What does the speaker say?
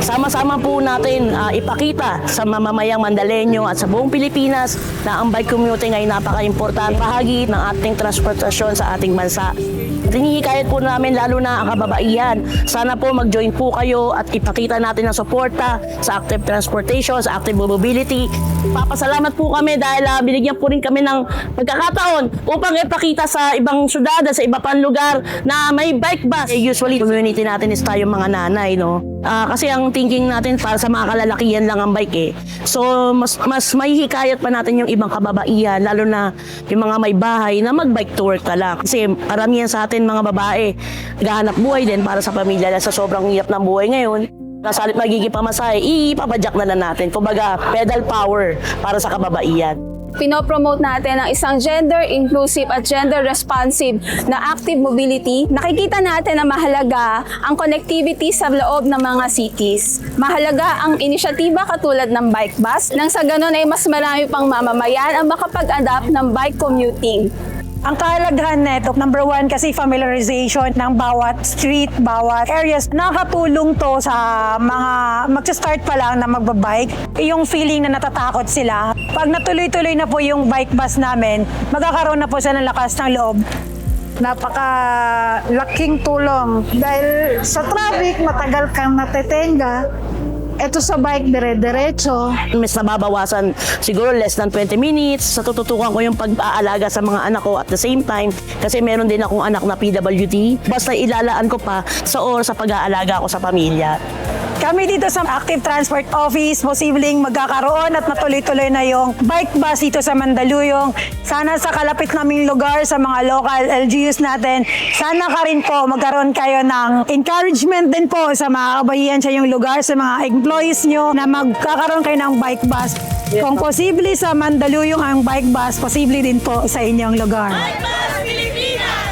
Sama-sama po natin ipakita sa mamamayang Mandaleño at sa buong Pilipinas na ang bike commuting ay napaka-importante bahagi ng ating transportasyon sa ating bansa. Hinihikayat po namin lalo na ang kababaihan. Sana po mag-join po kayo at ipakita natin ang suporta sa active transportation, sa active mobility. Papasalamat po kami dahil binigyan po rin kami ng pagkakataon upang ipakita sa ibang syudad at sa iba pang lugar na may bike bus. Usually, community natin is tayong mga nanay, no? Kasi ang thinking natin para sa mga kalalakihan lang ang bike eh. So, mas mahihikayat pa natin yung ibang kababaihan, lalo na yung mga may bahay na mag-bike to work ka lang. Kasi karamihan sa atin mga babae, naghahanap buhay din para sa pamilya dahil sa sobrang hirap ng buhay ngayon. Nasa halip magiging pamasahe, ipapadyak na lang natin. Kumbaga, pedal power para sa kababaihan. Pinopromote natin ang isang gender-inclusive at gender-responsive na active mobility. Nakikita natin na mahalaga ang connectivity sa loob ng mga cities. Mahalaga ang inisyatiba katulad ng bike bus nang sa ganun ay mas marami pang mamamayan ang makapag-adapt ng bike commuting. Ang kahalagahan nito, number one, kasi familiarization ng bawat street, bawat areas. Nakakatulong to sa mga magsa-start pa lang na magbabike. Yung feeling na natatakot sila. Pag natuloy-tuloy na po yung bike bus namin, magkakaroon na po sila ng lakas ng loob. Napaka-laking tulong. Dahil sa traffic, matagal kang natetenga. Ito sa bike, dire-diretso. Mas nababawasan siguro less than 20 minutes. Sa tututukan ko yung pag-aalaga sa mga anak ko at the same time. Kasi meron din akong anak na PWD. Basta ilalaan ko pa sa oras sa pag-aalaga ko sa pamilya. Kami dito sa Active Transport Office, posibleng magkakaroon at matuloy-tuloy na yung bike bus dito sa Mandaluyong. Sana sa kalapit naming lugar, sa mga local LGUs natin, sana ka rin po magkaroon kayo ng encouragement din po sa mga kabahiyan sa yung lugar, sa mga employees nyo na magkakaroon kayo ng bike bus. Kung posible sa Mandaluyong ang bike bus, posible din po sa inyong lugar. Bike Bus Pilipinas!